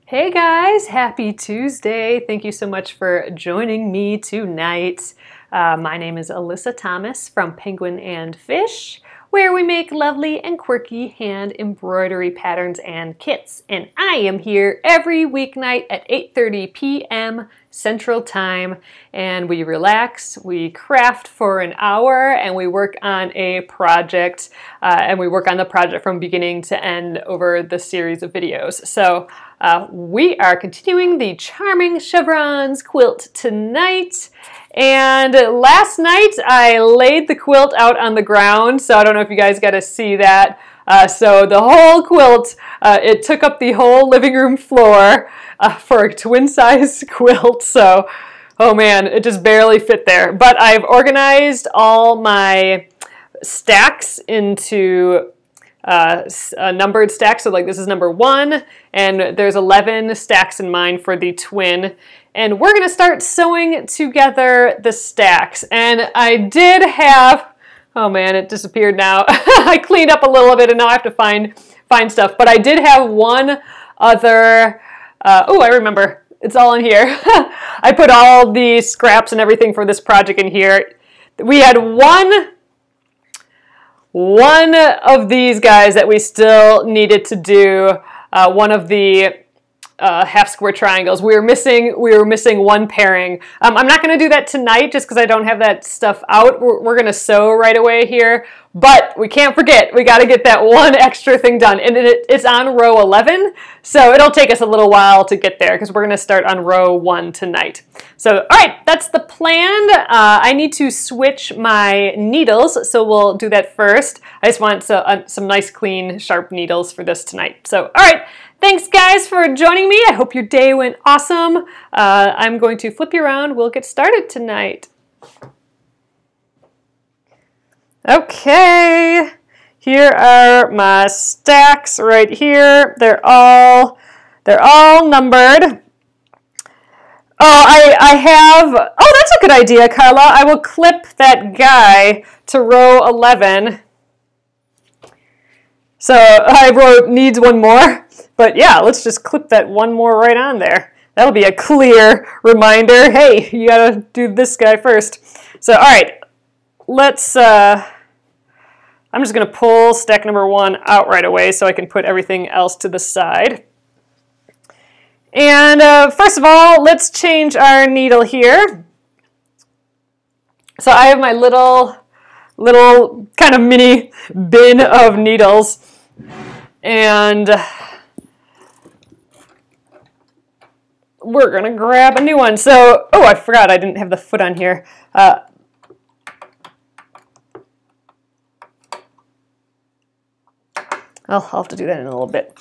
Hey guys, happy Tuesday. Thank you so much for joining me tonight. My name is Alyssa Thomas from Penguin and Fish, where we make lovely and quirky hand embroidery patterns and kits. And I am here every weeknight at 8:30 p.m. Central Time, and we relax, we craft for an hour, and we work on a project, and we work on the project from beginning to end over the series of videos. So we are continuing the Charming Chevrons quilt tonight. And last night I laid the quilt out on the ground, so I don't know if you guys got to see that. So the whole quilt, it took up the whole living room floor for a twin-size quilt. So, oh man, it just barely fit there. But I've organized all my stacks into a numbered stack. So like this is number 1, and there's 11 stacks in mine for the twin. And we're gonna start sewing together the stacks. And I did have, oh man, it disappeared now. I cleaned up a little of it and now I have to find stuff. But I did have one other, oh, I remember, it's all in here. I put all the scraps and everything for this project in here. We had one of these guys that we still needed to do, one of the half square triangles. We were missing one pairing. I'm not going to do that tonight just because I don't have that stuff out. We're going to sew right away here, but we can't forget, we got to get that one extra thing done, and it's on row 11, so it'll take us a little while to get there because we're going to start on row 1 tonight. So, all right, that's the plan. I need to switch my needles, so we'll do that first. I just want some nice, clean, sharp needles for this tonight. So, all right. Thanks guys for joining me. I hope your day went awesome. I'm going to flip you around. We'll get started tonight. Okay, here are my stacks right here. They're all numbered. Oh, I have, oh, that's a good idea, Carla. I will clip that guy to row 11. So I wrote needs one more. But yeah, let's just clip that one more right on there. That'll be a clear reminder. Hey, you gotta do this guy first. So, all right, let's, I'm just gonna pull stack number 1 out right away so I can put everything else to the side. And first of all, let's change our needle here. So I have my little kind of mini bin of needles. And we're gonna grab a new one. So, oh, I forgot I didn't have the foot on here. I'll have to do that in a little bit.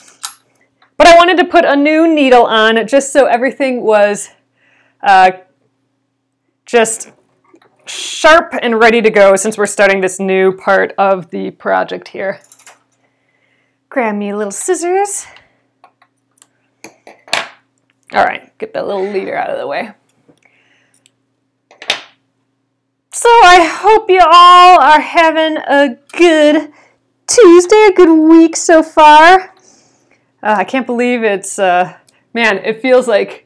But I wanted to put a new needle on just so everything was just sharp and ready to go since we're starting this new part of the project here. Grab me a little scissors. All right, get that little leader out of the way. So I hope you all are having a good Tuesday, a good week so far. I can't believe it's, man, it feels like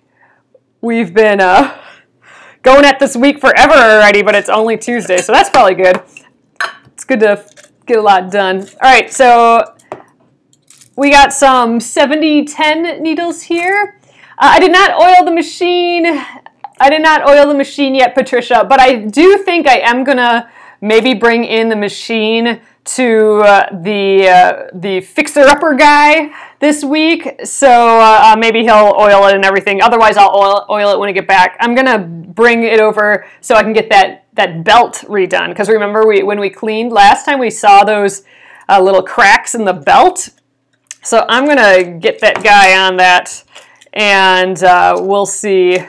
we've been going at this week forever already, but it's only Tuesday, so that's probably good. It's good to get a lot done. All right, so we got some 70-10 needles here. I did not oil the machine. I did not oil the machine yet, Patricia, but I do think I am gonna maybe bring in the machine to the fixer-upper guy this week. So maybe he'll oil it and everything. Otherwise, I'll oil it when I get back. I'm gonna bring it over so I can get that belt redone. Because remember, when we cleaned last time, we saw those little cracks in the belt. So I'm gonna get that guy on that. And we'll see.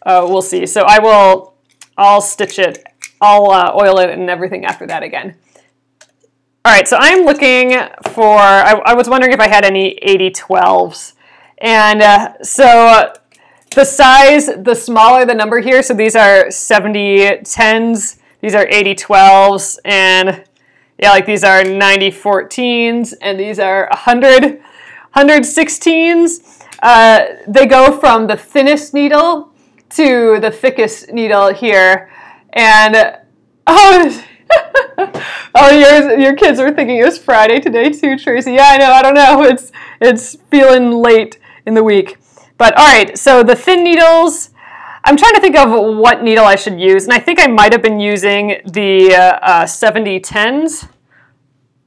We'll see. So I'll stitch it. I'll oil it and everything after that again. All right. So I'm looking for. I was wondering if I had any 80-12s, and so the size, the smaller the number here. So these are 70-10s. These are 80-12s, and yeah, like these are 90-14s, and these are 100-16s. they go from the thinnest needle to the thickest needle here. And, oh, oh, your kids are thinking it was Friday today too, Tracy. Yeah, I know, I don't know. It's feeling late in the week. But all right, so the thin needles, I'm trying to think of what needle I should use, and I think I might have been using the 7010s.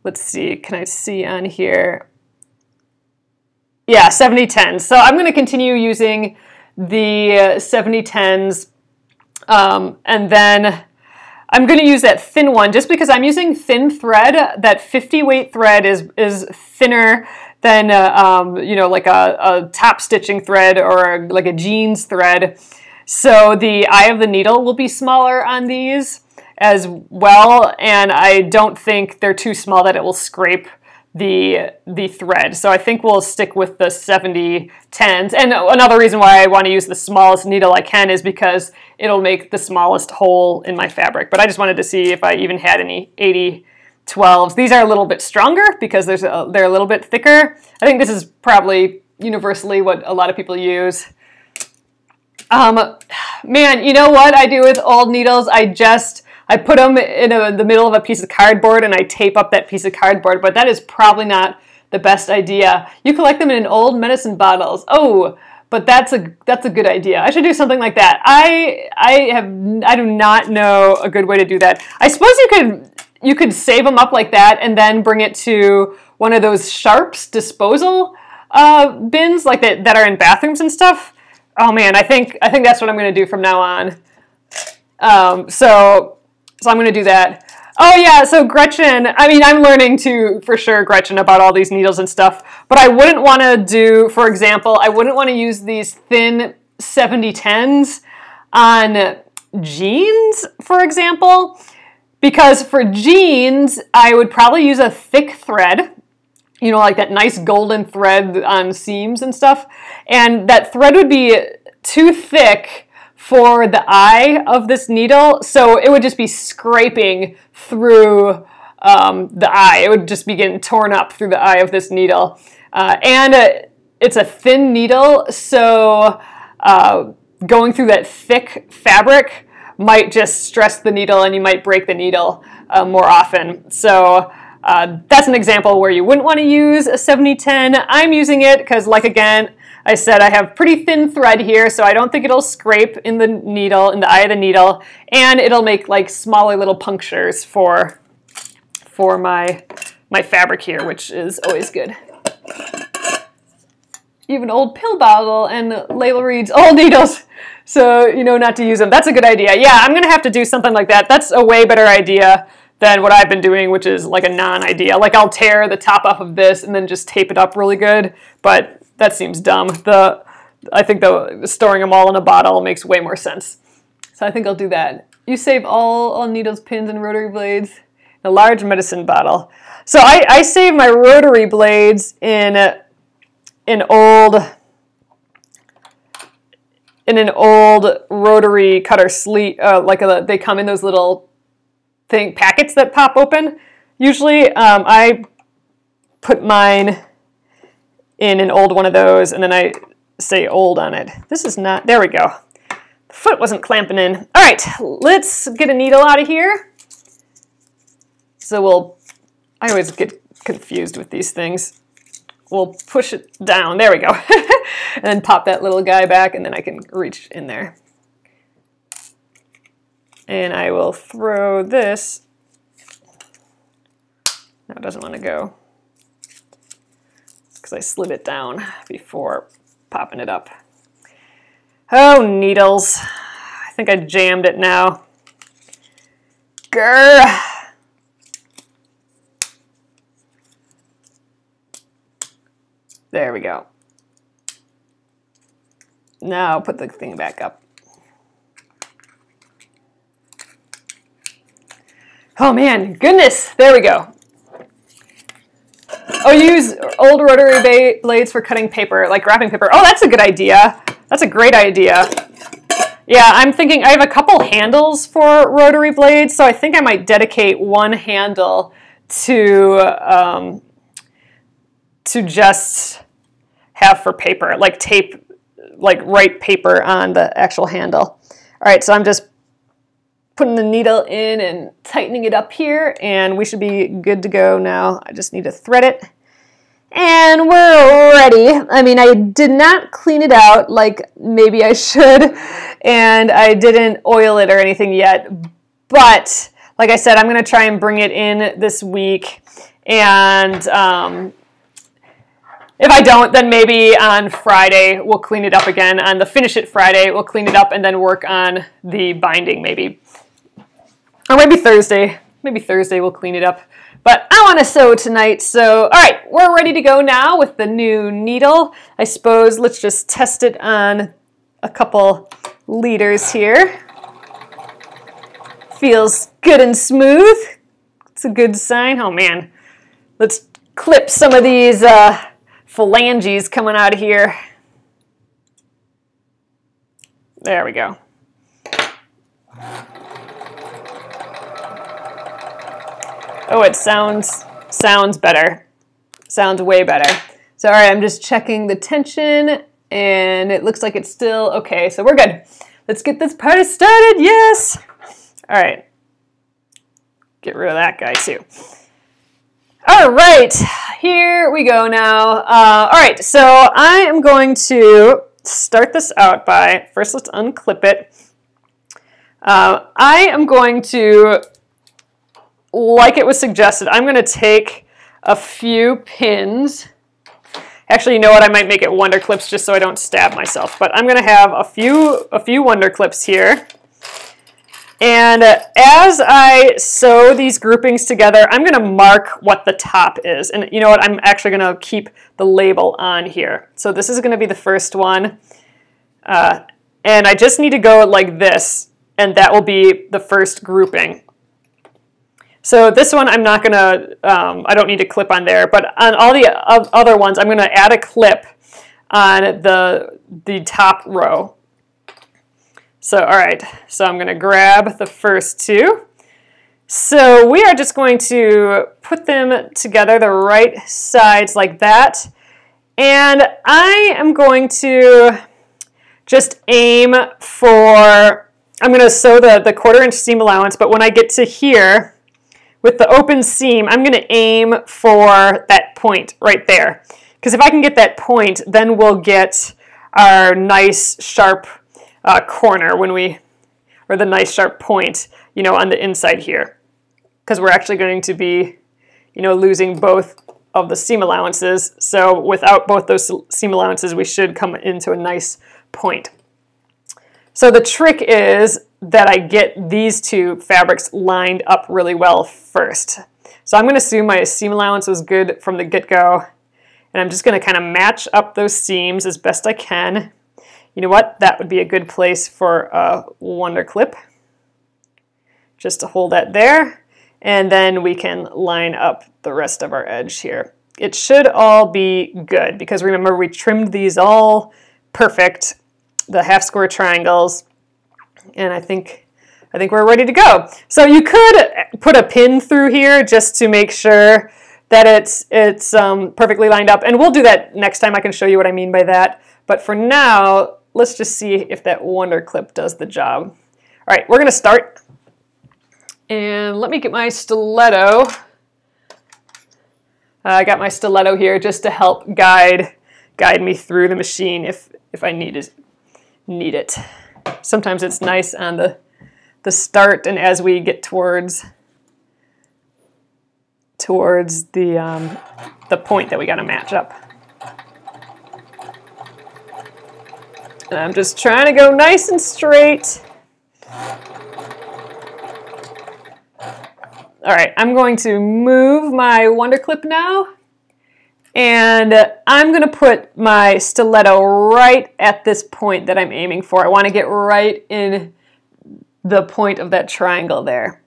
Let's see, can I see on here? Yeah, 7010s. So I'm going to continue using the 7010s, and then I'm going to use that thin one just because I'm using thin thread. That 50 weight thread is thinner than you know, like a top stitching thread or like a jeans thread. So the eye of the needle will be smaller on these as well, and I don't think they're too small that it will scrape the thread. So I think we'll stick with the 7010s. And another reason why I want to use the smallest needle I can is because it'll make the smallest hole in my fabric. But I just wanted to see if I even had any 8012s. These are a little bit stronger because they're a little bit thicker. I think this is probably universally what a lot of people use. Man, you know what I do with old needles? I put them in the middle of a piece of cardboard and I tape up that piece of cardboard, but that is probably not the best idea. You collect them in old medicine bottles. Oh, but that's a good idea. I should do something like that. I do not know a good way to do that. I suppose you could save them up like that and then bring it to one of those Sharps disposal bins like that are in bathrooms and stuff. Oh man, I think that's what I'm going to do from now on. So I'm going to do that. Oh yeah, so Gretchen, I mean, I'm learning for sure, Gretchen, about all these needles and stuff, but I wouldn't want to do, for example, I wouldn't want to use these thin 7010s on jeans, for example, because for jeans, I would probably use a thick thread, you know, like that nice golden thread on seams and stuff, and that thread would be too thick for the eye of this needle, so it would just be scraping through the eye. It would just be getting torn up through the eye of this needle. And it's a thin needle, so going through that thick fabric might just stress the needle and you might break the needle more often. So that's an example where you wouldn't want to use a 7010. I'm using it because, like again, I said I have pretty thin thread here, so I don't think it'll scrape in the needle, in the eye of the needle, and it'll make like smaller little punctures for my fabric here, which is always good. Even old pill bottle and Layla reads old needles, so you know not to use them. That's a good idea. Yeah, I'm gonna have to do something like that. That's a way better idea than what I've been doing, which is like a non-idea. Like I'll tear the top off of this and then just tape it up really good, but that seems dumb. I think storing them all in a bottle makes way more sense. So I think I'll do that. You save all needles, pins, and rotary blades in a large medicine bottle. So I save my rotary blades in an old rotary cutter sleeve. They come in those little packets that pop open. Usually, I put mine in an old one of those, and then I say old on it. This is not, there we go. The foot wasn't clamping in. All right, let's get a needle out of here. So I always get confused with these things. We'll push it down, there we go. And then pop that little guy back, and then I can reach in there. And I will throw this. No, it doesn't want to go. I slid it down before popping it up. Oh, needles. I think I jammed it now. Grr. There we go. Now put the thing back up. Oh man, goodness, there we go. Oh, use old rotary blades for cutting paper, like wrapping paper. Oh, that's a good idea. That's a great idea. Yeah, I'm thinking I have a couple handles for rotary blades, so I think I might dedicate one handle to just have for paper, like tape, like write paper on the actual handle. All right, so I'm just putting the needle in and tightening it up here, and we should be good to go now. I just need to thread it. And we're ready. I mean, I did not clean it out like maybe I should, and I didn't oil it or anything yet, but like I said, I'm going to try and bring it in this week, and if I don't, then maybe on Friday we'll clean it up again. On the Finish It Friday, we'll clean it up and then work on the binding maybe. Or maybe Thursday. Maybe Thursday we'll clean it up. But I want to sew tonight, so all right, we're ready to go now with the new needle. I suppose let's just test it on a couple leaders here. Feels good and smooth. It's a good sign. Oh man, let's clip some of these phalanges coming out of here. There we go. Oh, it sounds better. Sounds way better. So, all right, I'm just checking the tension, and it looks like it's still okay. So we're good. Let's get this party started. Yes. All right. Get rid of that guy too. All right, here we go now. All right, so I am going to start this out by, first let's unclip it. I am going to, like it was suggested, I'm going to take a few pins. Actually, you know what? I might make it wonder clips just so I don't stab myself. But I'm going to have a few wonder clips here. And as I sew these groupings together, I'm going to mark what the top is. And you know what? I'm actually going to keep the label on here. So this is going to be the first one. And I just need to go like this, and that will be the first grouping. So this one I'm not going to, I don't need to clip on there, but on all the other ones, I'm going to add a clip on the top row. So, all right, so I'm going to grab the first two. So we are just going to put them together the right sides like that. And I am going to just aim for, I'm going to sew the 1/4 inch seam allowance, but when I get to here, with the open seam, I'm going to aim for that point right there. Because if I can get that point, then we'll get our nice sharp corner or the nice sharp point, you know, on the inside here. Because we're actually going to be, you know, losing both of the seam allowances. So without both those seam allowances, we should come into a nice point. So the trick is that I get these two fabrics lined up really well first. So I'm going to assume my seam allowance was good from the get-go, and I'm just going to kind of match up those seams as best I can. You know what? That would be a good place for a wonder clip. Just to hold that there, and then we can line up the rest of our edge here. It should all be good because remember we trimmed these all perfect, the half square triangles, and I think we're ready to go. So you could put a pin through here just to make sure that it's perfectly lined up, and we'll do that next time. I can show you what I mean by that. But for now, let's just see if that wonder clip does the job. All right, we're going to start. And let me get my stiletto. I got my stiletto here just to help guide me through the machine if I need it. Sometimes it's nice on the start and as we get towards the point that we got to match up. And I'm just trying to go nice and straight. All right, I'm going to move my wonder clip now, and I'm going to put my stiletto right at this point that I'm aiming for. I want to get right in the point of that triangle there.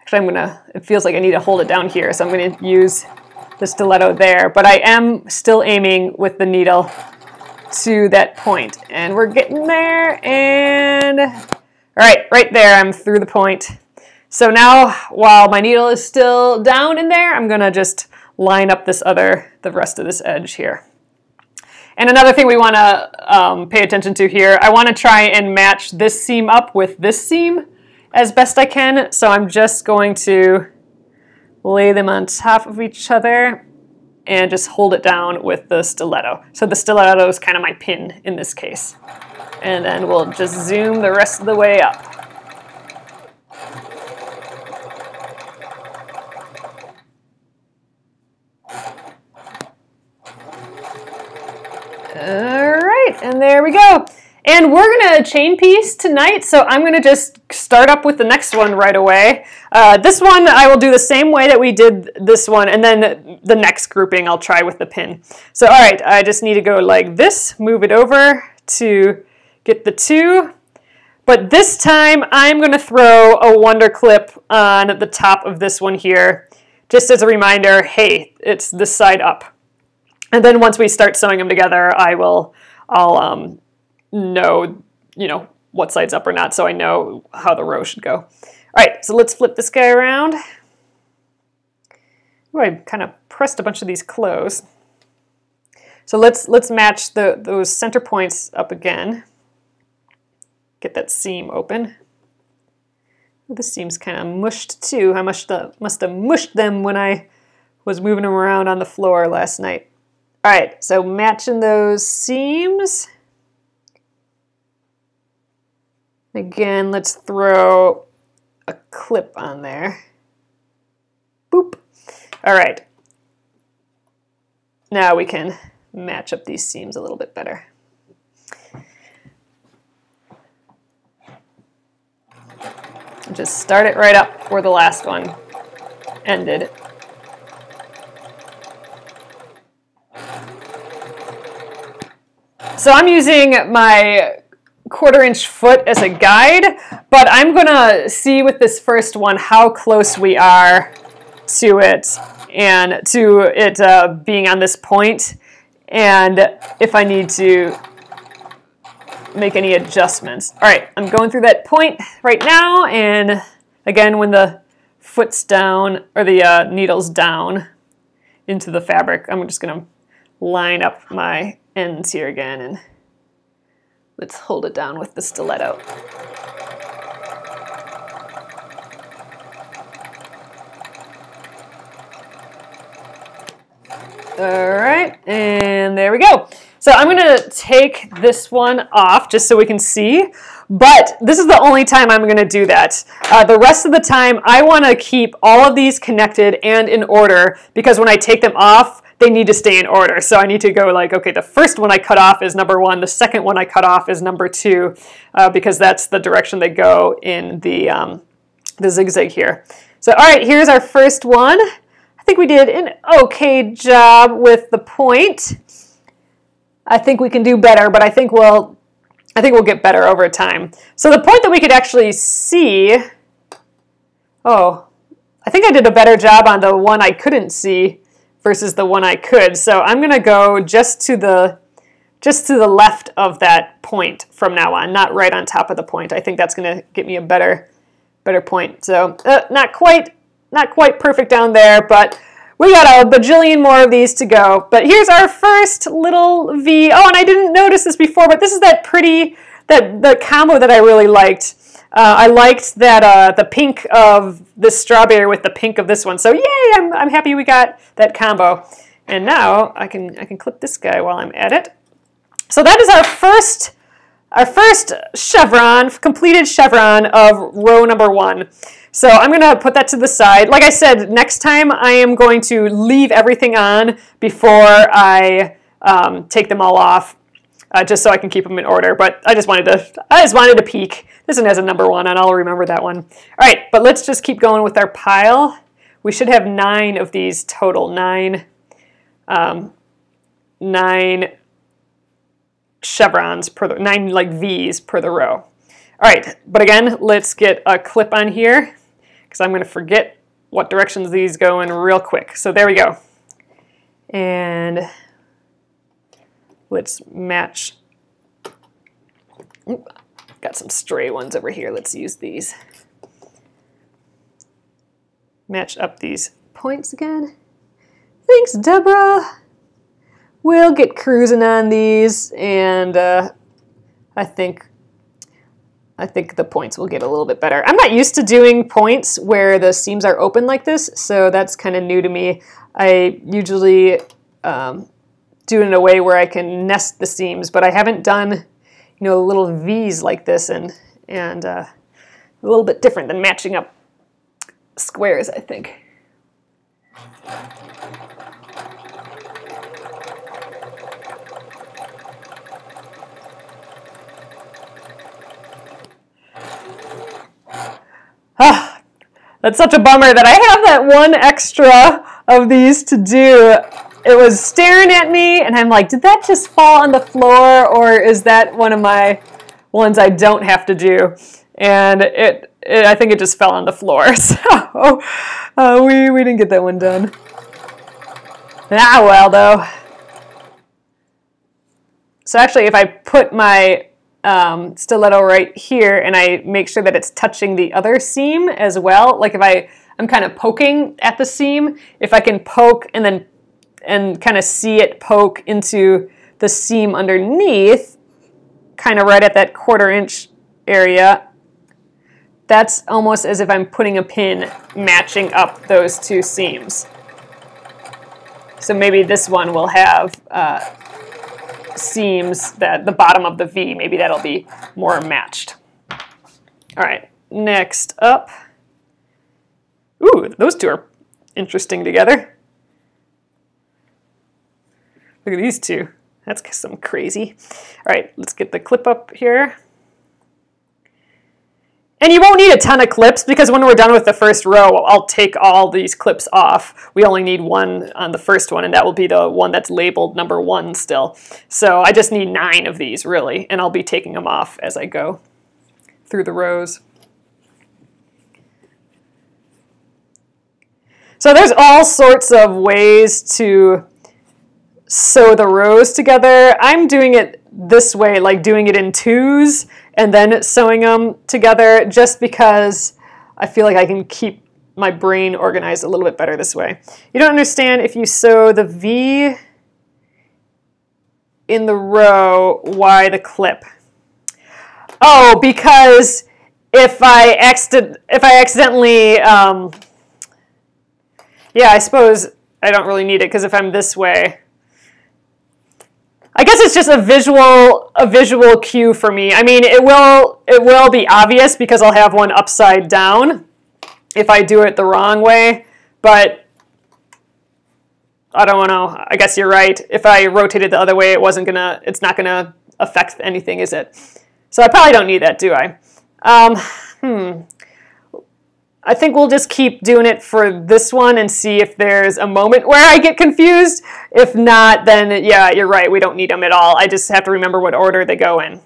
Actually, it feels like I need to hold it down here, so I'm going to use the stiletto there, but I am still aiming with the needle to that point, and we're getting there, and all right, right there, I'm through the point. So now, while my needle is still down in there, I'm gonna just line up the rest of this edge here. And another thing we want to pay attention to here, I want to try and match this seam up with this seam as best I can. So I'm just going to lay them on top of each other and just hold it down with the stiletto. So the stiletto is kind of my pin in this case. And then we'll just zoom the rest of the way up. All right, and there we go. And we're gonna chain piece tonight, so I'm gonna just start up with the next one right away. This one I will do the same way that we did this one, and then the next grouping I'll try with the pin. So all right, I just need to go like this, move it over to get the two. But this time I'm gonna throw a wonder clip on the top of this one here, just as a reminder, hey, it's this side up. And then once we start sewing them together, I'll know, what side's up or not, so I know how the row should go. All right, so let's flip this guy around. Ooh, I kind of pressed a bunch of these close. So let's match those center points up again. Get that seam open. Ooh, this seam's kind of mushed too. I must have mushed them when I was moving them around on the floor last night. All right, so matching those seams. Again, let's throw a clip on there. Boop. All right. Now we can match up these seams a little bit better. Just start it right up where the last one ended. So I'm using my 1/4-inch foot as a guide, but I'm gonna see with this first one how close we are to it and to it being on this point, and if I need to make any adjustments. All right, I'm going through that point right now, and again, when the foot's down, or the needle's down into the fabric, I'm just gonna line up my ends here again, and let's hold it down with the stiletto. All right, and there we go. So I'm gonna take this one off just so we can see, but this is the only time I'm gonna do that. The rest of the time, I wanna keep all of these connected and in order, because when I take them off, they need to stay in order. So I need to go like, okay, the first one I cut off is number 1, the second one I cut off is number 2, because that's the direction they go in the zigzag here. So all right, here's our first one. I think we did an okay job with the point. I think we can do better, but I think we'll get better over time. So the point that we could actually see, oh, I think I did a better job on the one I couldn't see versus the one I could. So I'm gonna go just to the left of that point from now on, not right on top of the point. I think that's gonna get me a better point. So not quite perfect down there, but we got a bajillion more of these to go. But here's our first little V. Oh, and I didn't notice this before, but this is that pretty, the combo that I really liked. I liked that the pink of this strawberry with the pink of this one. So yay, I'm happy we got that combo. And now I can clip this guy while I'm at it. So that is our first chevron, completed chevron of row number 1. So I'm gonna put that to the side. Like I said, next time I am going to leave everything on before I take them all off, just so I can keep them in order. But I just wanted to peek. This one has a number 1, and I'll remember that one. All right, but let's just keep going with our pile. We should have 9 of these total, 9 chevrons per 9 like V's per the row. All right, but again, let's get a clip on here, because I'm going to forget what directions these go in real quick. So there we go. And let's match. Oop, got some stray ones over here. Let's use these. Match up these points again. Thanks, Deborah. we'll get cruising on these, and I think the points will get a little bit better. I'm not used to doing points where the seams are open like this, so that's kind of new to me. I usually do it in a way where I can nest the seams, but I haven't done, little V's like this, and a little bit different than matching up squares, I think. Ah, that's such a bummer that I have that one extra of these to do. It was staring at me, and I'm like, did that just fall on the floor, or is that one of my ones I don't have to do? And I think it just fell on the floor, so we didn't get that one done. Ah, well, though. So actually, if I put my stiletto right here, and I make sure that it's touching the other seam as well, like if I'm kind of poking at the seam, if I can poke and kind of see it poke into the seam underneath, kind of right at that 1/4 inch area, that's almost as if I'm putting a pin matching up those two seams. So maybe this one will have seams that the bottom of the V, maybe that'll be more matched. All right, next up. Ooh, those two are interesting together. Look at these two. That's some crazy. All right, let's get the clip up here. And you won't need a ton of clips, because when we're done with the first row, I'll take all these clips off. We only need one on the first one, and that will be the one that's labeled number 1 still. So I just need 9 of these, really, and I'll be taking them off as I go through the rows. So there's all sorts of ways to sew the rows together. I'm doing it this way, like doing it in 2s and then sewing them together, just because I feel like I can keep my brain organized a little bit better this way. You don't understand if you sew the V in the row, why the clip? Oh, because if I accidentally, yeah, I suppose I don't really need it, because if I'm this way, I guess it's just a visual cue for me. I mean, it will be obvious, because I'll have one upside down if I do it the wrong way, but I don't know. I guess you're right. If I rotate it the other way, it's not gonna affect anything, is it? So I probably don't need that, do I? I think we'll just keep doing it for this one and see if there's a moment where I get confused. If not, then yeah, you're right. We don't need them at all. I just have to remember what order they go in.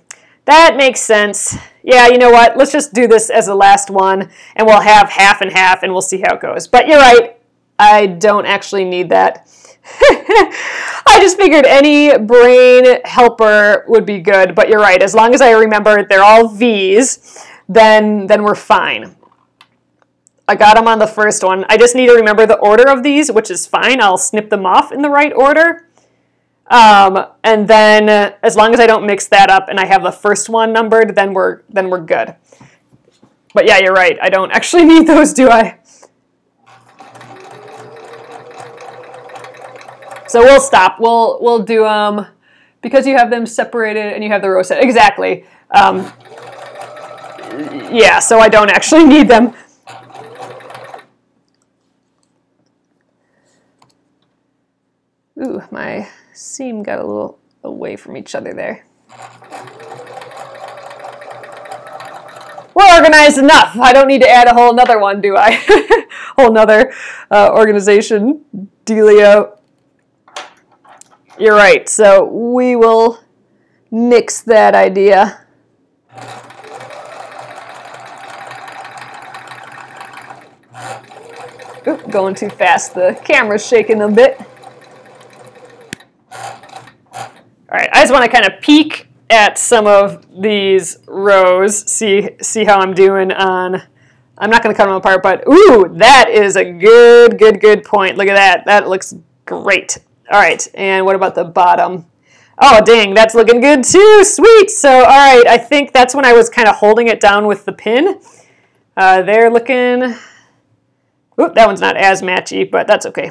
That makes sense. Yeah, you know what? Let's just do this as the last one, and we'll have half and half, and we'll see how it goes. But you're right. I don't actually need that. I just figured any brain helper would be good. But you're right. As long as I remember they're all V's, then we're fine. I got them on the first one. I just need to remember the order of these, which is fine. I'll snip them off in the right order. And then as long as I don't mix that up and I have the first one numbered, then we're good. But yeah, you're right. I don't actually need those, do I? So we'll stop. We'll do because you have them separated and you have the row set. Exactly. Yeah, so I don't actually need them. Ooh, my seam got a little away from each other there. We're organized enough. I don't need to add a whole nother one, do I? Whole nother organization dealio. You're right, so we will nix that idea. Oop, going too fast. The camera's shaking a bit. All right, I just want to kind of peek at some of these rows, see how I'm doing on, I'm not going to cut them apart, but ooh, that is a good point. Look at that. That looks great. All right, and what about the bottom? Oh, dang, that's looking good too. Sweet. So, all right, I think that's when I was kind of holding it down with the pin. They're looking... Oop, that one's not as matchy, but that's okay.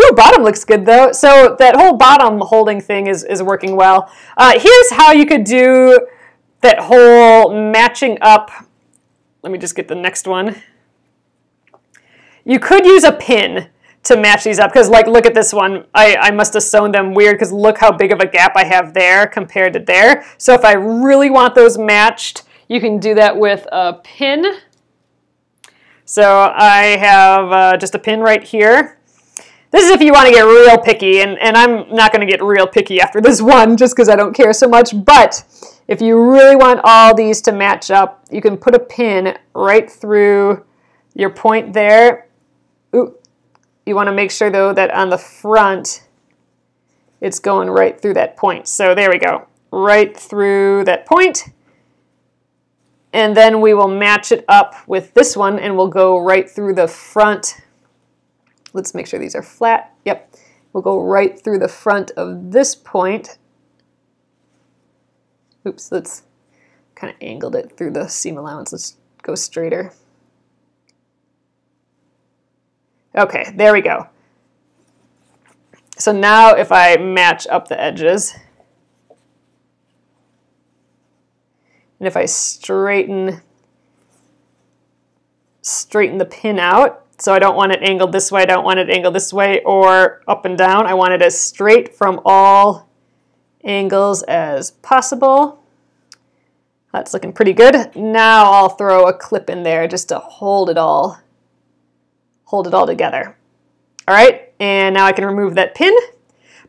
Ooh, bottom looks good though. So that whole bottom holding thing is working well. Here's how you could do that whole matching up. Let me just get the next one. You could use a pin to match these up because, like, look at this one. I must have sewn them weird because look how big of a gap I have there compared to there. So if I really want those matched, you can do that with a pin. So I have just a pin right here. This is if you want to get real picky, and I'm not going to get real picky after this one just because I don't care so much, but if you really want all these to match up, you can put a pin right through your point there. Ooh, you want to make sure though that on the front it's going right through that point. So there we go, right through that point. And then we will match it up with this one and we'll go right through the front. Let's make sure these are flat. Yep. We'll go right through the front of this point. Oops, let's kind of angled it through the seam allowance. Let's go straighter. Okay, there we go. So now if I match up the edges, and if I straighten the pin out, so I don't want it angled this way, I don't want it angled this way, or up and down. I want it as straight from all angles as possible. That's looking pretty good. Now I'll throw a clip in there just to hold it all together. All right, and now I can remove that pin.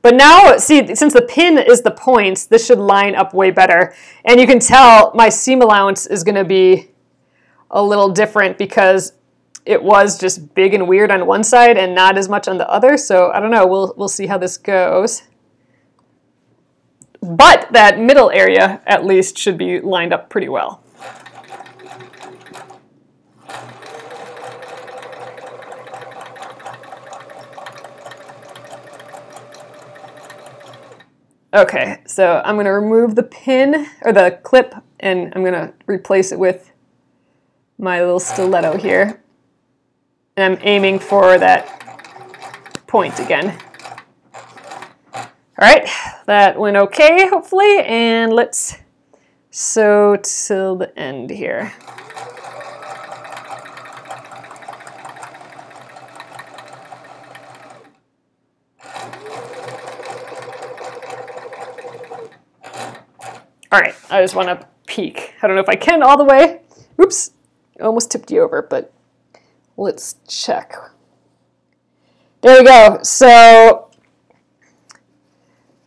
But now, see, since the pin is the points, this should line up way better. And you can tell my seam allowance is going to be a little different because it was just big and weird on one side and not as much on the other. So I don't know, we'll see how this goes. But that middle area, at least, should be lined up pretty well. Okay, so I'm going to remove the pin, or the clip, and I'm going to replace it with my little stiletto here. And I'm aiming for that point again. All right, that went okay, hopefully, and let's sew till the end here. All right, I just want to peek. I don't know if I can all the way. Oops, almost tipped you over, but let's check. There we go. So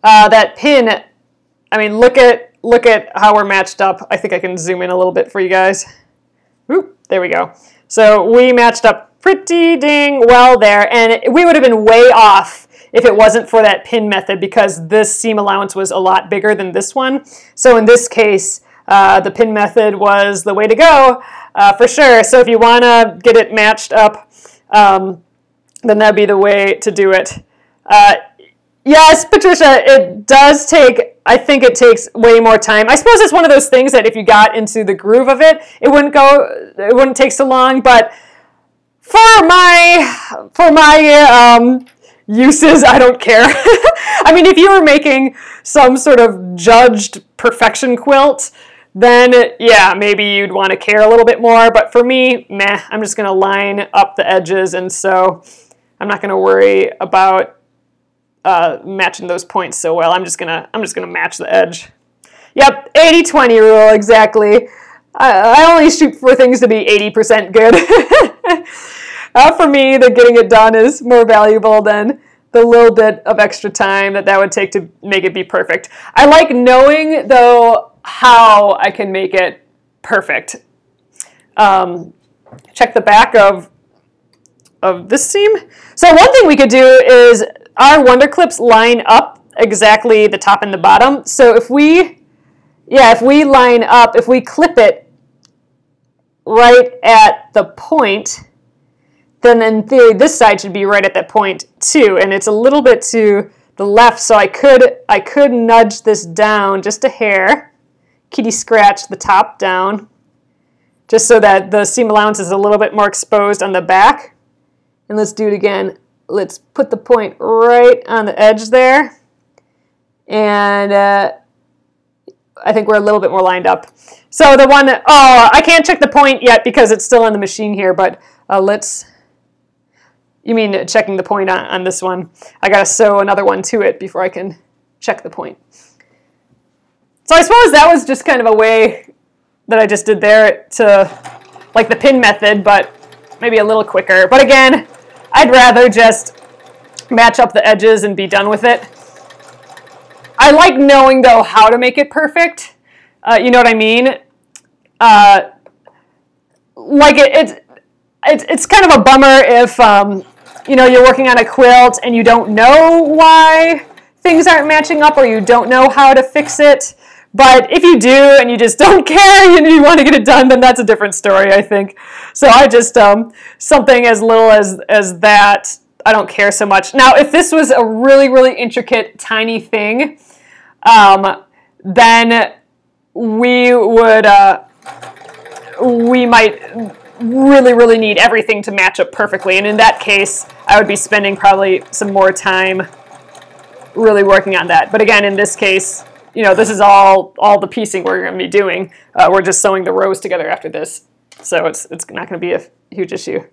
that pin, I mean, look at how we're matched up. I think I can zoom in a little bit for you guys. Oop, there we go. So we matched up pretty dang well there, and we would have been way off if it wasn't for that pin method because this seam allowance was a lot bigger than this one. So in this case, the pin method was the way to go for sure. So if you want to get it matched up, then that'd be the way to do it. Yes, Patricia, it does take, I think it takes way more time. I suppose it's one of those things that if you got into the groove of it, it wouldn't take so long, but for my uses, I don't care. I mean, if you were making some sort of judged perfection quilt, then yeah, maybe you'd want to care a little bit more. But for me, meh, I'm just going to line up the edges, and so I'm not going to worry about matching those points so well. I'm just gonna match the edge. Yep, 80-20 rule, exactly. I only shoot for things to be 80% good. For me, the getting it done is more valuable than the little bit of extra time that would take to make it be perfect. I like knowing, though, how I can make it perfect. Check the back of this seam. So one thing we could do is our wonder clips line up exactly the top and the bottom. So if we line up, if we clip it right at the point, then in theory this side should be right at that point too, and it's a little bit to the left, so I could nudge this down just a hair, kitty scratch the top down, just so that the seam allowance is a little bit more exposed on the back. And let's do it again. Let's put the point right on the edge there, and I think we're a little bit more lined up. So the one, oh, I can't check the point yet because it's still on the machine here, but let's, you mean checking the point on this one. I gotta sew another one to it before I can check the point. So I suppose that was just kind of a way that I just did there to, like the pin method, but maybe a little quicker. But again, I'd rather just match up the edges and be done with it. I like knowing, though, how to make it perfect. You know what I mean? Like it's kind of a bummer if you know, you're working on a quilt and you don't know why things aren't matching up, or you don't know how to fix it. But if you do and you just don't care and you want to get it done, then that's a different story, I think. So I just something as little as that, I don't care so much. Now, if this was a really, really intricate, tiny thing, then we might really, really need everything to match up perfectly. And in that case, I would be spending probably some more time really working on that. But again, in this case, you know, this is all the piecing we're going to be doing. We're just sewing the rows together after this. So it's not going to be a huge issue.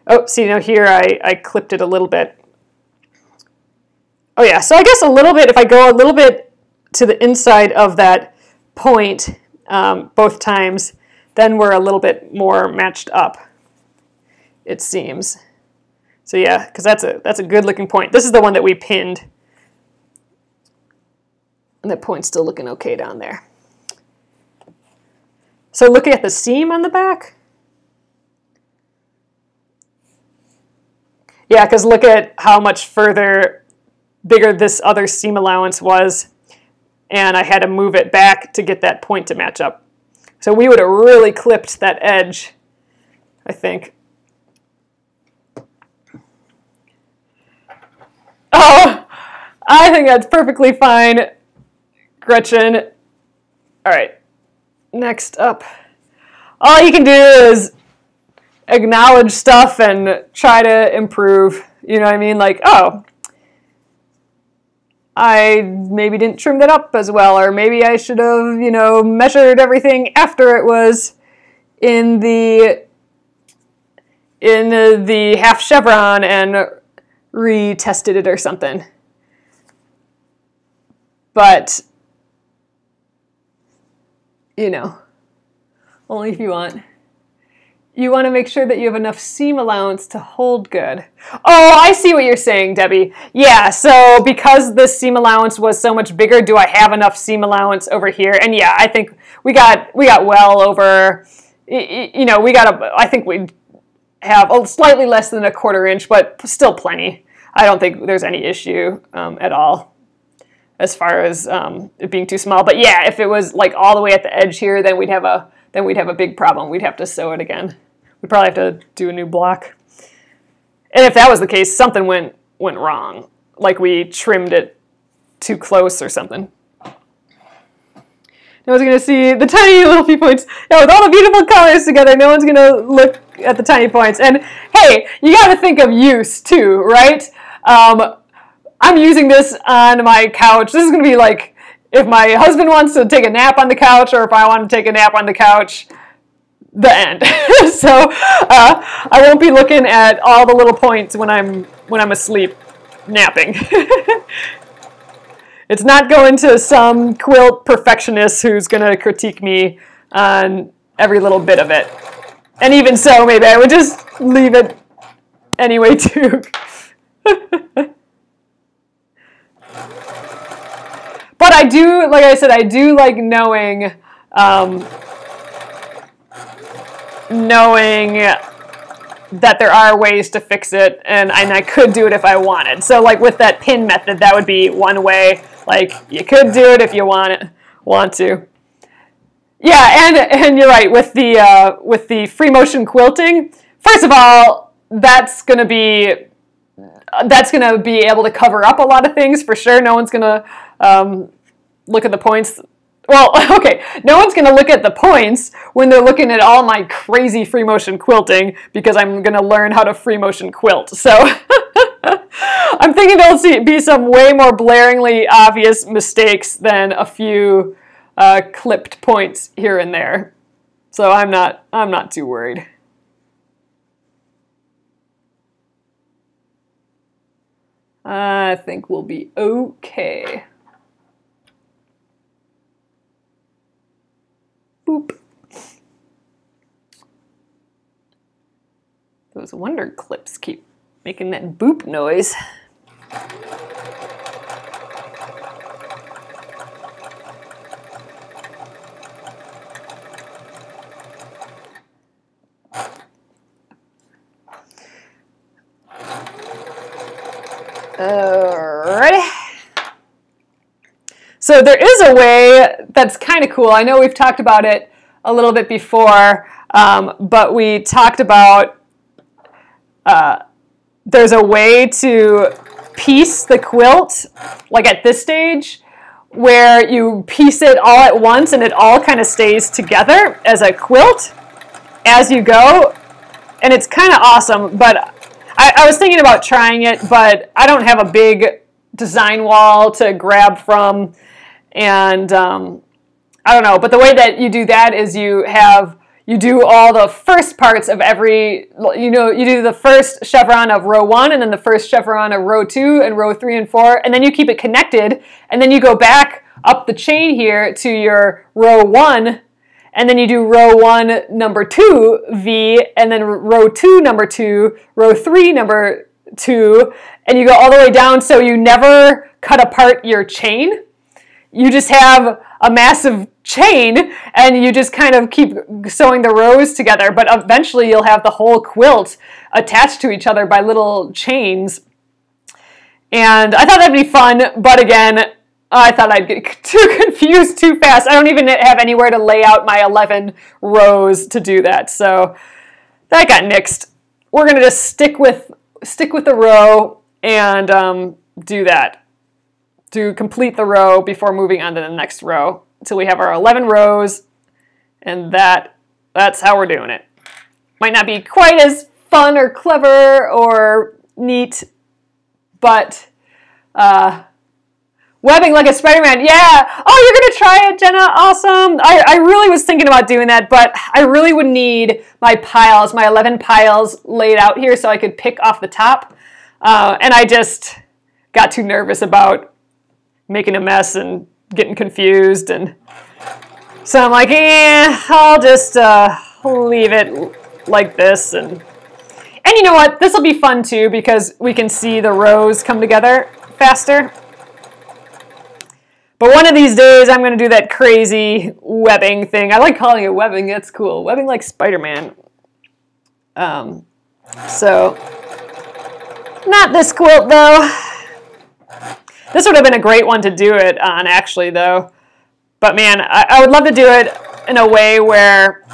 Oh, see, now here I clipped it a little bit. Oh yeah, so I guess a little bit, if I go a little bit to the inside of that point both times, then we're a little bit more matched up, it seems. So yeah, because that's a good looking point. This is the one that we pinned. And that point's still looking okay down there. So looking at the seam on the back. Yeah, because look at how much further bigger this other seam allowance was. And I had to move it back to get that point to match up. So we would have really clipped that edge, I think. Oh, I think that's perfectly fine, Gretchen. All right, next up. All you can do is acknowledge stuff and try to improve. You know what I mean? Like, oh, I maybe didn't trim that up as well, or maybe I should have, you know, measured everything after it was in the half chevron and retested it or something. But, you know, only if you want. You want to make sure that you have enough seam allowance to hold good. Oh, I see what you're saying, Debbie. Yeah, so because the seam allowance was so much bigger, do I have enough seam allowance over here? And yeah, I think we got well over, you know, I think we have slightly less than a 1/4 inch, but still plenty. I don't think there's any issue at all as far as it being too small. But yeah, if it was like all the way at the edge here, then we'd have a big problem. We'd have to sew it again. We'd probably have to do a new block. And if that was the case, something went wrong. Like we trimmed it too close or something. No one's going to see the tiny little few points. Now, with all the beautiful colors together, no one's going to look at the tiny points. And hey, you got to think of use too, right? I'm using this on my couch. This is going to be like if my husband wants to take a nap on the couch, or if I want to take a nap on the couch, the end. So I won't be looking at all the little points when I'm asleep napping. It's not going to some quilt perfectionist who's going to critique me on every little bit of it. And even so, maybe I would just leave it anyway too. But I do, like I said, I do like knowing that there are ways to fix it, and I could do it if I wanted. So like with that pin method, that would be one way. Like you could do it if you want to. Yeah, and you're right with the free motion quilting. First of all, that's gonna be able to cover up a lot of things for sure. No one's gonna look at the points. Well, okay, no one's gonna look at the points when they're looking at all my crazy free motion quilting, because I'm gonna learn how to free motion quilt. So I'm thinking there'll be some way more blaringly obvious mistakes than a few clipped points here and there. So I'm not too worried. I think we'll be okay. Boop. Those wonder clips keep making that boop noise. Alrighty. So there is a way that's kind of cool. I know we've talked about it a little bit before, but we talked about there's a way to piece the quilt, like at this stage, where you piece it all at once and it all kind of stays together as a quilt as you go. And it's kind of awesome, but I was thinking about trying it, but I don't have a big design wall to grab from, and I don't know. But the way that you do that is you do all the first parts of every, you do the first chevron of row 1, and then the first chevron of row 2, and row 3 and 4, and then you keep it connected, and then you go back up the chain here to your row 1, and then you do row 1 number 2 V, and then row 2 number 2, row 3 number 2, and you go all the way down, so you never cut apart your chain. You just have a massive chain, and you just kind of keep sewing the rows together, but eventually you'll have the whole quilt attached to each other by little chains. And I thought that'd be fun, but again, I thought I'd get too confused too fast. I don't even have anywhere to lay out my 11 rows to do that, so that got nixed. We're gonna just stick with the row and do that. To complete the row before moving on to the next row until we have our 11 rows, and that's how we're doing it. Might not be quite as fun or clever or neat, but webbing like a Spider-Man, yeah! Oh, you're gonna try it, Jenna, awesome! I really was thinking about doing that, but I really would need my piles, my 11 piles laid out here so I could pick off the top, and I just got too nervous about making a mess and getting confused, and so I'm like, I'll just leave it like this, and you know what, this will be fun too because we can see the rows come together faster. But one of these days I'm going to do that crazy webbing thing. I like calling it webbing, that's cool. Webbing like Spider-Man. So, not this quilt though. This would have been a great one to do it on, actually, though. But man, I would love to do it in a way where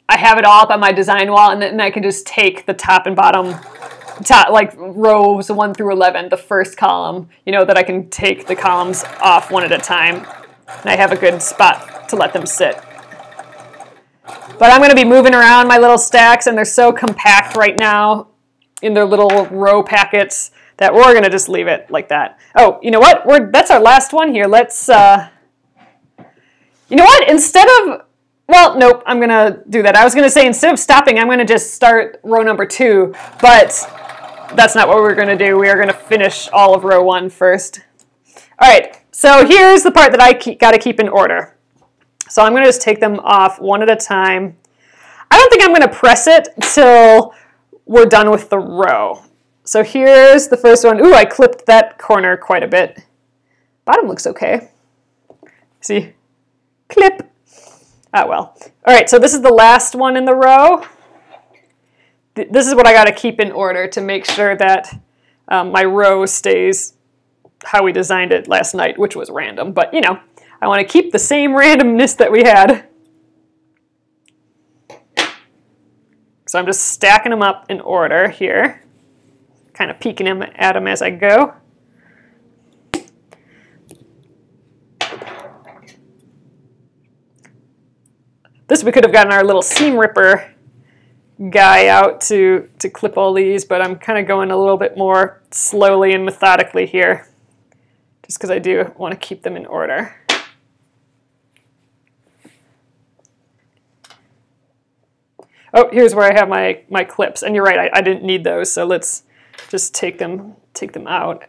I have it all up on my design wall, and then I can just take the top and bottom, like rows 1 through 11, the first column, that I can take the columns off one at a time, and I have a good spot to let them sit. But I'm going to be moving around my little stacks, and they're so compact right now in their little row packets that we're going to just leave it like that. Oh, you know what? That's our last one here. Let's, you know what? Instead of, well, nope, I'm going to do that. I was going to say instead of stopping, I'm going to just start row number 2, but that's not what we're going to do. We are going to finish all of row 1 first. All right, so here's the part that I got to keep in order. So I'm going to just take them off one at a time. I don't think I'm going to press it till we're done with the row. So here's the first one. Ooh, I clipped that corner quite a bit. Bottom looks okay. See? Clip. Ah, well. All right, so this is the last one in the row. This is what I got to keep in order to make sure that my row stays how we designed it last night, which was random. But, I want to keep the same randomness that we had. Because So I'm just stacking them up in order here, kind of peeking at them as I go. This we could have gotten our little seam ripper guy out to clip all these, but I'm kind of going a little bit more slowly and methodically here, just because I do want to keep them in order. Oh, here's where I have my clips, and you're right, I didn't need those, so let's just take them out.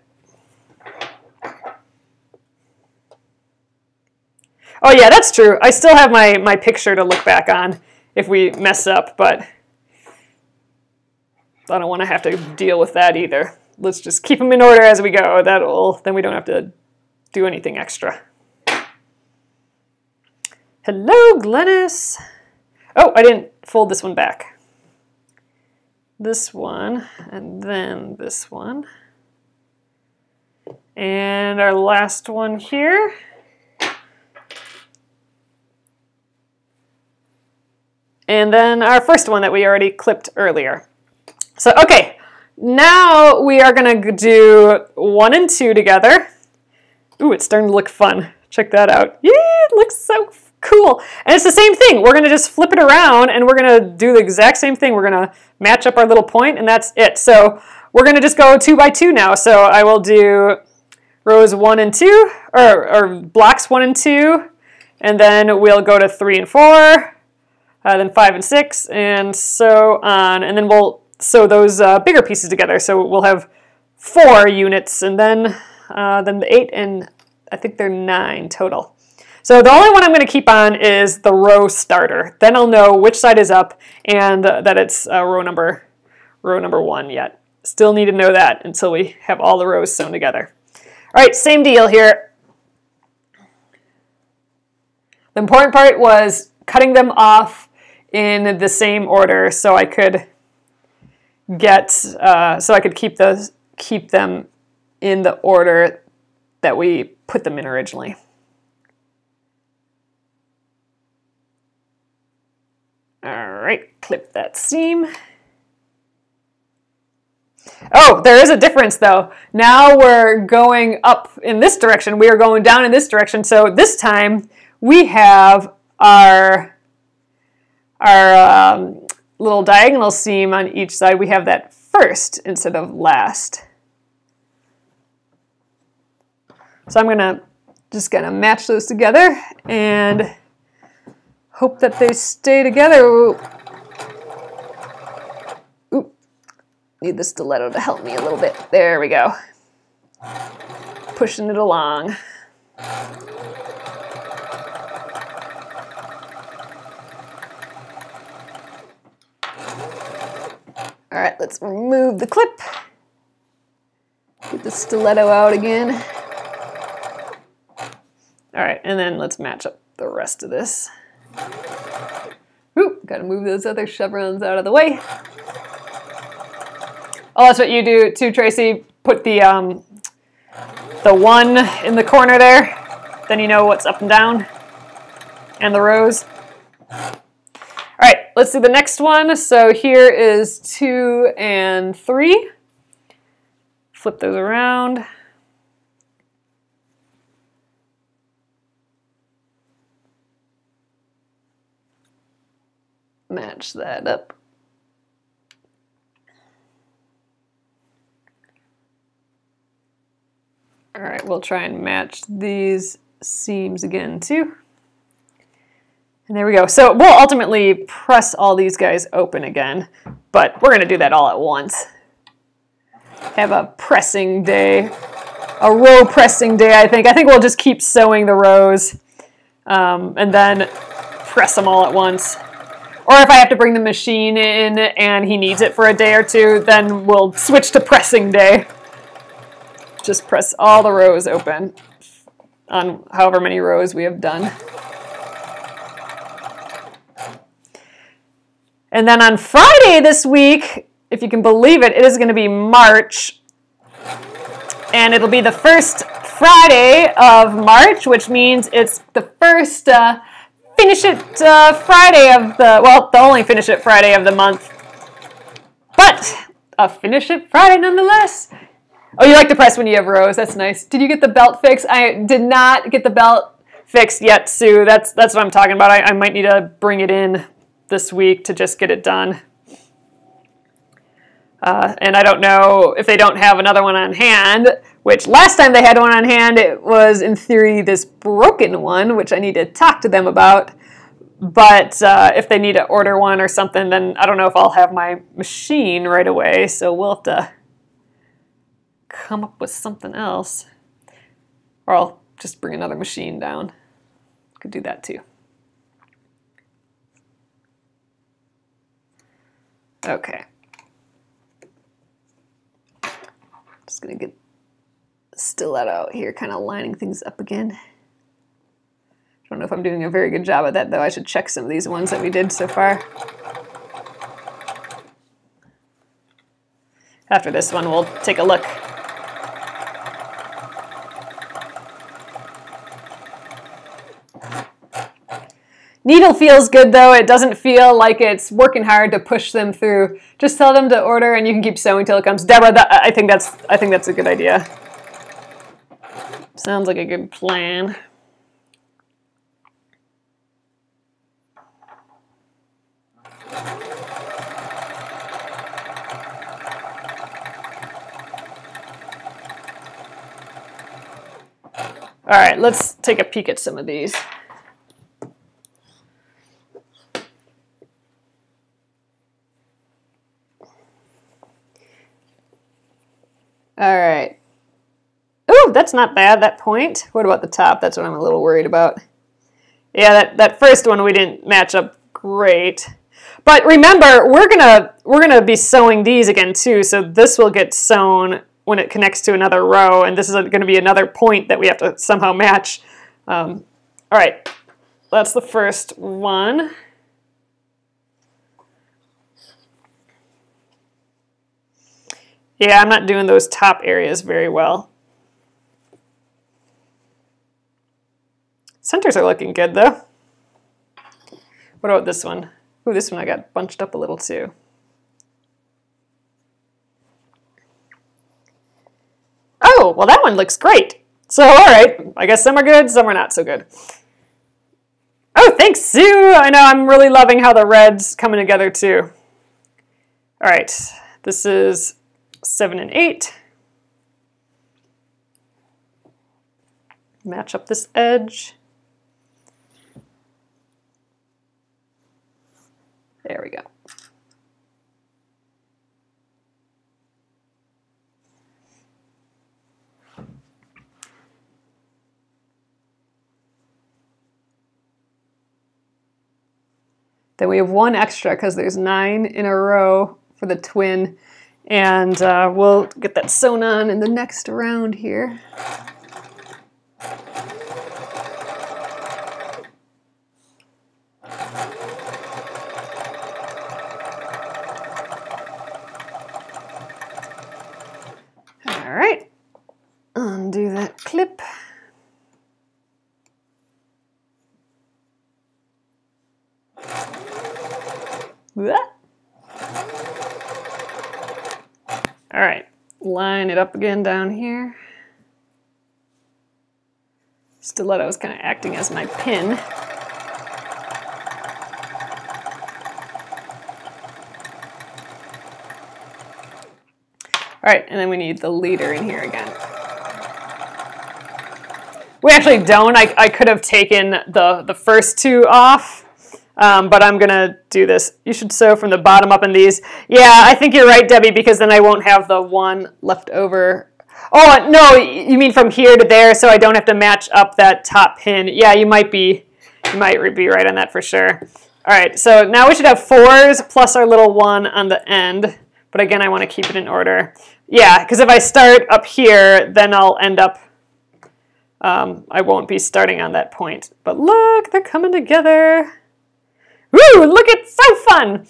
Oh yeah, that's true. I still have my picture to look back on if we mess up, but I don't want to have to deal with that either. Let's just keep them in order as we go. Then we don't have to do anything extra. Hello, Glennis. Oh, I didn't fold this one back. This one, and then this one. And our last one here. And then our first one that we already clipped earlier. So, okay, now we are going to do 1 and 2 together. Ooh, it's starting to look fun. Check that out. Yeah, it looks so cool. And it's the same thing. We're going to just flip it around, and we're going to do the exact same thing. We're going to match up our little point, and that's it. So we're going to just go 2 by 2 now. So I will do rows 1 and 2, or blocks 1 and 2, and then we'll go to 3 and 4. Then 5 and 6, and so on. And then we'll sew those bigger pieces together. So we'll have 4 units, and then the 8, and I think they're 9 total. So the only one I'm going to keep on is the row starter. Then I'll know which side is up and that it's row number 1 yet. Still need to know that until we have all the rows sewn together. All right, same deal here. The important part was cutting them off in the same order, so I could keep them in the order that we put them in originally. All right, clip that seam. Oh, there is a difference though. Now we're going up in this direction. We are going down in this direction. So this time we have our little diagonal seam on each side. We have that first instead of last. So I'm just gonna match those together and hope that they stay together. Ooh, need the stiletto to help me a little bit. There we go. Pushing it along. All right, let's remove the clip. Get the stiletto out again. All right, and then let's match up the rest of this. Ooh, gotta move those other chevrons out of the way. Oh, that's what you do too, Tracy. Put the 1 in the corner there. Then you know what's up and down and the rows. All right, let's do the next one. So here is 2 and 3. Flip those around. Match that up. All right, we'll try and match these seams again too. And there we go. So we'll ultimately press all these guys open again, but we're going to do that all at once. Have a pressing day, a row pressing day, I think. I think we'll just keep sewing the rows and then press them all at once. Or if I have to bring the machine in and he needs it for a day or two, then we'll switch to pressing day. Just press all the rows open on however many rows we have done. And then on Friday this week, if you can believe it, it is going to be March. And it'll be the first Friday of March, which means it's the first Finish It Friday of the, well, the only Finish It Friday of the month. But I'll finish it Friday nonetheless. Oh, you like to press when you have rows. That's nice. Did you get the belt fixed? I did not get the belt fixed yet, Sue. That's what I'm talking about. I might need to bring it in this week to just get it done. And I don't know if they don't have another one on hand, which last time they had one on hand, it was in theory this broken one, which I need to talk to them about. But if they need to order one or something, then I don't know if I'll have my machine right away. So we'll have to come up with something else. Or I'll just bring another machine down. Could do that too. Okay. Just gonna get the stiletto out here, kind of lining things up again. I don't know if I'm doing a very good job at that, though. I should check some of these ones that we did so far. After this one, we'll take a look. Needle feels good, though. It doesn't feel like it's working hard to push them through. Just tell them to order, and you can keep sewing till it comes. Deborah, I think that's a good idea. Sounds like a good plan. All right, let's take a peek at some of these. All right. Ooh, that's not bad, that point. What about the top? That's what I'm a little worried about. Yeah, that first one we didn't match up great. But remember, we're gonna be sewing these again too, so this will get sewn when it connects to another row, and this is going to be another point that we have to somehow match. All right, that's the first one. Yeah, I'm not doing those top areas very well. Centers are looking good, though. What about this one? Ooh, this one I got bunched up a little, too. Oh, well, that one looks great. So, all right, I guess some are good, some are not so good. Oh, thanks, Sue. I know, I'm really loving how the red's coming together, too. All right, this is 7 and 8. Match up this edge. There we go. Then we have one extra because there's 9 in a row for the twin. And we'll get that sewn on in the next round here. All right, undo that clip. All right, line it up again down here. Stiletto is kind of acting as my pin. All right, and then we need the leader in here again. We actually don't. I could have taken the first 2 off. But I'm going to do this. You should sew from the bottom up in these. Yeah, I think you're right, Debbie, because then I won't have the one left over. Oh, no, you mean from here to there, so I don't have to match up that top pin. Yeah, you might be right on that for sure. All right, so now we should have 4s plus our little 1 on the end. But again, I want to keep it in order. Yeah, because if I start up here, then I'll end up, I won't be starting on that point. But look, they're coming together. Woo, look, it's so fun.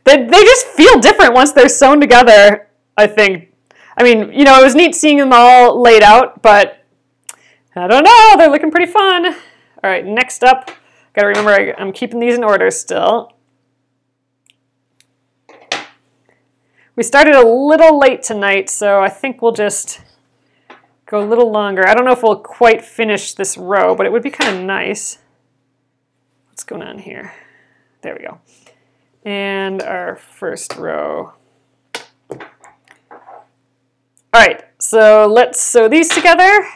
They just feel different once they're sewn together, I think. I mean, you know, it was neat seeing them all laid out, but I don't know, they're looking pretty fun. All right, next up, gotta remember I'm keeping these in order still. We started a little late tonight, so I think we'll just go a little longer. I don't know if we'll quite finish this row, but it would be kind of nice. What's going on here? There we go. And our first row. All right, so let's sew these together.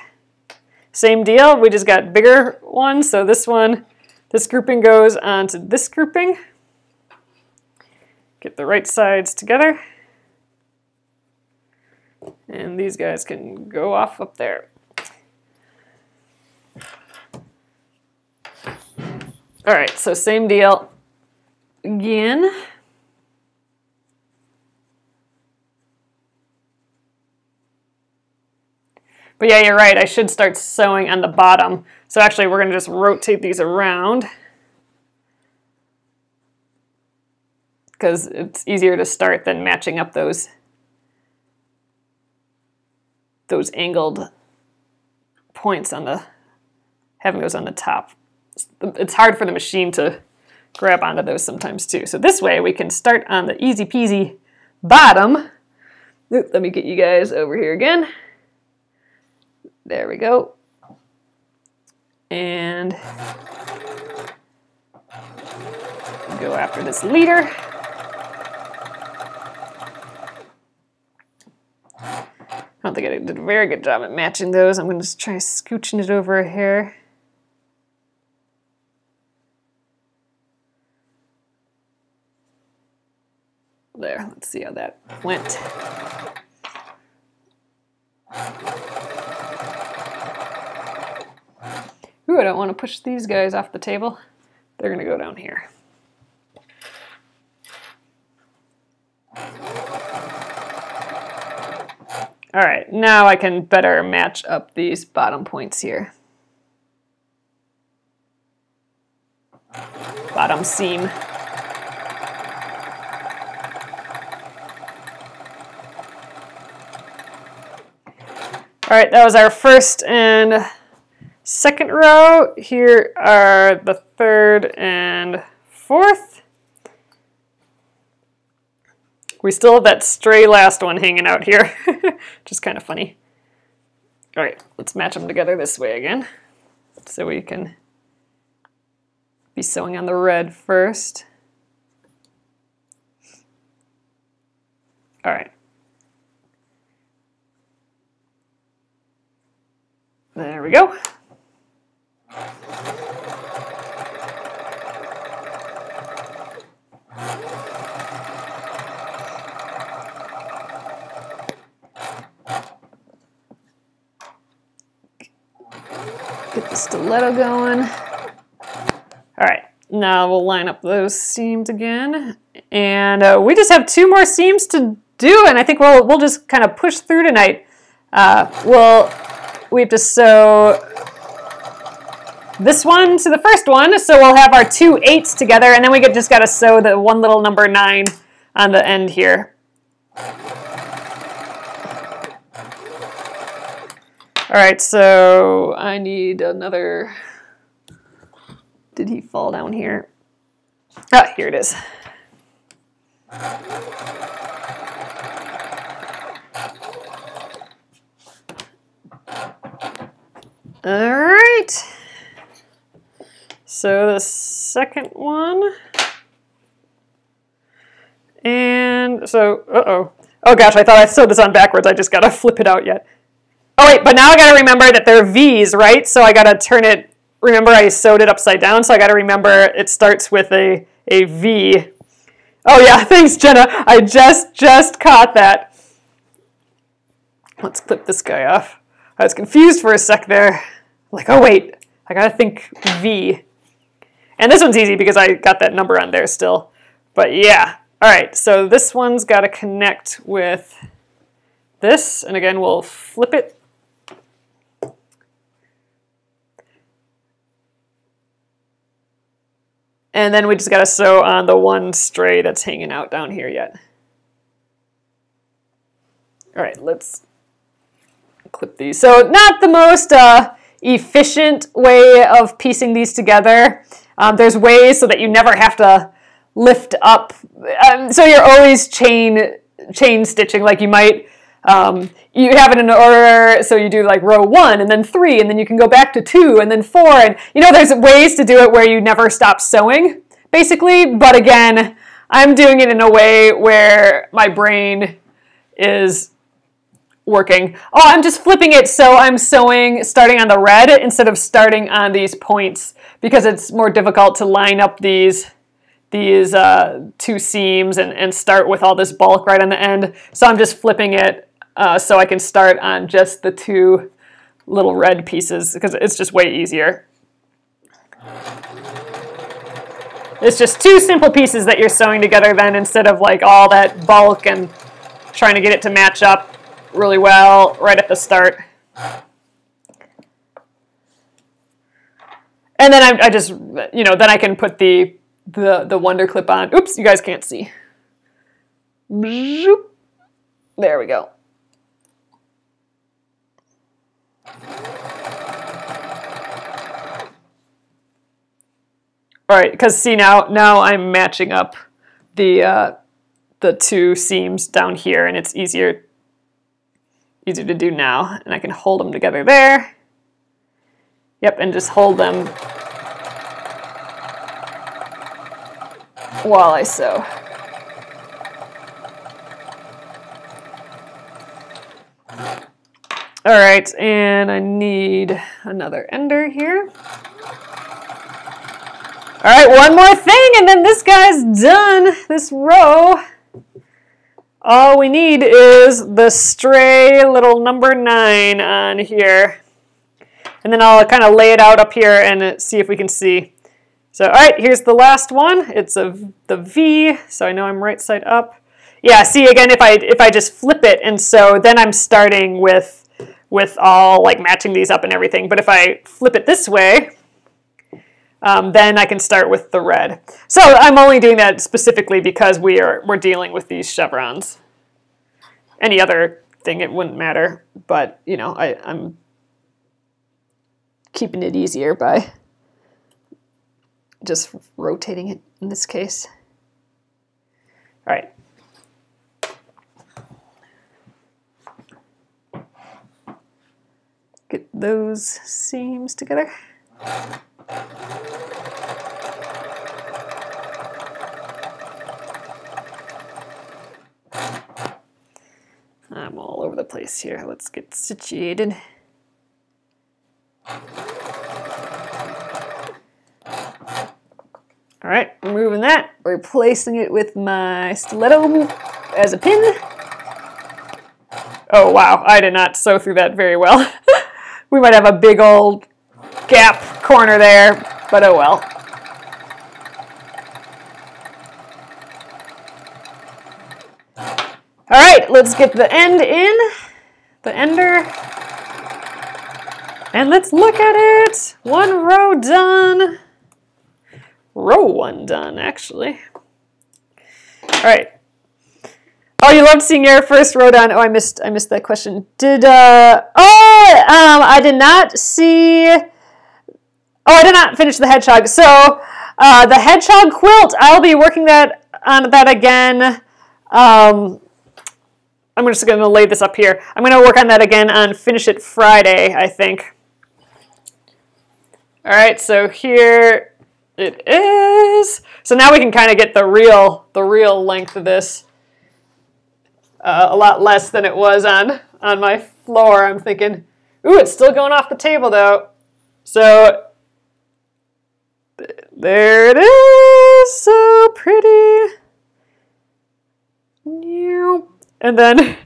Same deal, we just got bigger ones. So this one, this grouping goes onto this grouping. Get the right sides together. And these guys can go off up there. All right, so same deal again. But yeah, you're right, I should start sewing on the bottom. So actually we're gonna just rotate these around because it's easier to start than matching up those angled points on the, having those on the top. It's hard for the machine to grab onto those sometimes too. So this way we can start on the easy peasy bottom. Oop, let me get you guys over here again. There we go. And go after this leader. I don't think I did a very good job at matching those. I'm going to just try scooching it over here. There, let's see how that went. Ooh, I don't want to push these guys off the table. They're going to go down here. All right, now I can better match up these bottom points here. Bottom seam. All right, that was our first and second row. Here are the third and fourth. We still have that stray last one hanging out here, which is kind of funny. All right, let's match them together this way again. So we can be sewing on the red first. All right. There we go. Get the stiletto going. All right, now we'll line up those seams again. And we just have 2 more seams to do, and I think we'll just kind of push through tonight. We have to sew this one to the first one, so we'll have our 2 8s together, and then we just got to sew the one little number 9 on the end here. All right, so I need another. Did he fall down here? Ah, here it is. All right, so the second one, and so, oh gosh, I thought I sewed this on backwards. I just gotta flip it out yet. Oh wait, but now I gotta remember that they're V's, right? So I gotta turn it, remember I sewed it upside down, so I gotta remember it starts with a V. Oh yeah, thanks Jenna, I just caught that. Let's clip this guy off. I was confused for a sec there. Like, oh wait, I gotta think V. And this one's easy because I got that number on there still. But yeah, all right, so this one's gotta connect with this. And again, we'll flip it. And then we just gotta sew on the one stray that's hanging out down here yet. All right, let's clip these. So not the most efficient way of piecing these together. There's ways so that you never have to lift up. So you're always chain chain stitching, like you might, you have it in order, so you do like row 1 and then 3, and then you can go back to 2 and then 4, and you know, there's ways to do it where you never stop sewing, basically, but again, I'm doing it in a way where my brain is working. Oh, I'm just flipping it, so I'm sewing starting on the red instead of starting on these points, because it's more difficult to line up these 2 seams and start with all this bulk right on the end. So I'm just flipping it so I can start on just the 2 little red pieces, because it's just way easier. It's just 2 simple pieces that you're sewing together then, instead of like all that bulk and trying to get it to match up really well right at the start. And then I just, you know, then I can put the Wonder Clip on. Oops, you guys can't see. There we go. All right, because see, now I'm matching up the 2 seams down here, and it's easier to do now, and I can hold them together there. Yep, and just hold them while I sew. All right, and I need another ender here. All right, one more thing, and then this guy's done, this row. All we need is the stray little number 9 on here. And then I'll kind of lay it out up here and see if we can see. So, all right, here's the last one. It's the V, so I know I'm right side up. Yeah, see, again, if I just flip it, and so then I'm starting with all, like, matching these up and everything. But if I flip it this way, then I can start with the red. So I'm only doing that specifically because we're dealing with these chevrons. Any other thing, it wouldn't matter. But, you know, I'm keeping it easier by just rotating it in this case. All right. Get those seams together. I'm all over the place here. Let's get situated. All right, removing that, replacing it with my stiletto as a pin. Oh wow, I did not sew through that very well. We might have a big old gap corner there, but oh well. All right, let's get the end in, the ender, and let's look at it. 1 row done. Row 1 done, actually. All right. Oh, you loved seeing your first row done. Oh, I missed that question. I did not see. Oh, I did not finish the hedgehog. So the hedgehog quilt, I'll be working on that again. I'm just going to lay this up here. I'm going to work on that again on Finish It Friday, I think. All right, so here it is. So now we can kind of get the real length of this. A lot less than it was on my floor. I'm thinking, ooh, it's still going off the table though. So there it is, so pretty. And then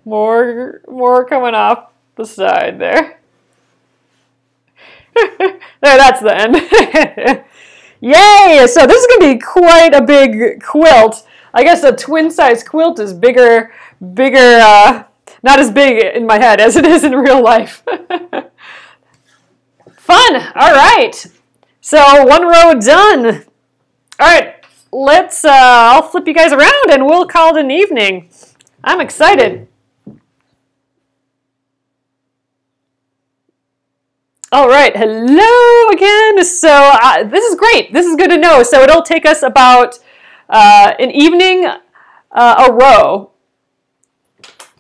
more coming off the side there. There, that's the end. Yay! So this is going to be quite a big quilt. I guess a twin-size quilt is bigger, not as big in my head as it is in real life. Fun! All right. So 1 row done. All right. I'll flip you guys around and we'll call it an evening. I'm excited. All right, hello again. So this is great. This is good to know. So it'll take us about an evening a row.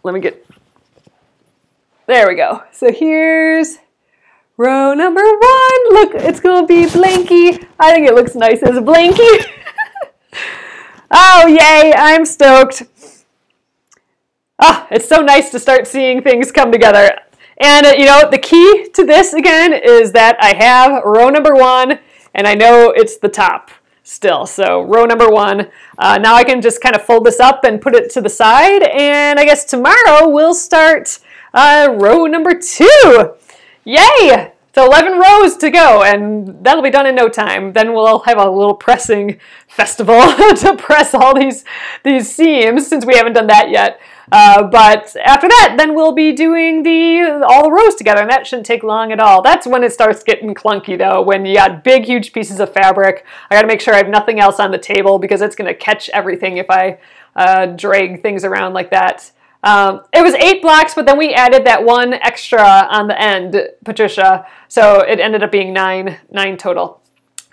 let me get, there we go. So here's row number 1. Look, it's gonna be blanky. I think it looks nice as a blanky. Oh, yay, I'm stoked. Ah, it's so nice to start seeing things come together. And you know, the key to this again is that I have row number 1 and I know it's the top still. So row number 1. Now I can just kind of fold this up and put it to the side, and I guess tomorrow we'll start row number 2. Yay! So 11 rows to go, and that'll be done in no time. Then we'll have a little pressing festival to press all these seams, since we haven't done that yet. But after that, then we'll be doing all the rows together, and that shouldn't take long at all. That's when it starts getting clunky, though, when you got big, huge pieces of fabric. I gotta make sure I have nothing else on the table, because it's gonna catch everything if I drag things around like that. It was 8 blocks, but then we added that 1 extra on the end, Patricia, so it ended up being 9 total.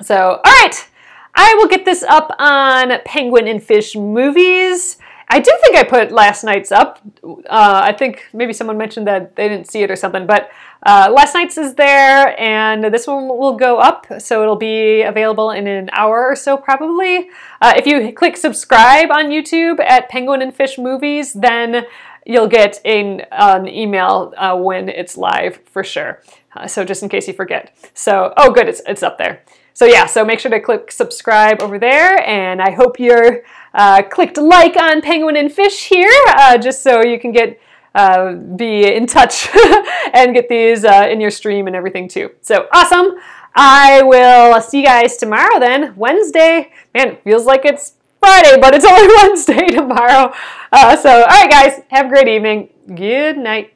So, all right, I will get this up on Penguin and Fish Movies. I do think I put last night's up. I think maybe someone mentioned that they didn't see it or something, but last night's is there, and this one will go up, so it'll be available in an hour or so probably. If you click subscribe on YouTube at Penguin and Fish Movies, then you'll get an email when it's live for sure. So just in case you forget. So, oh good, it's up there. So yeah, so make sure to click subscribe over there, and I hope you're clicked like on Penguin and Fish here, just so you can get be in touch and get these in your stream and everything too. So awesome! I will see you guys tomorrow then, Wednesday. Man, it feels like it's Friday, but it's only Wednesday tomorrow. So all right guys, have a great evening. Good night.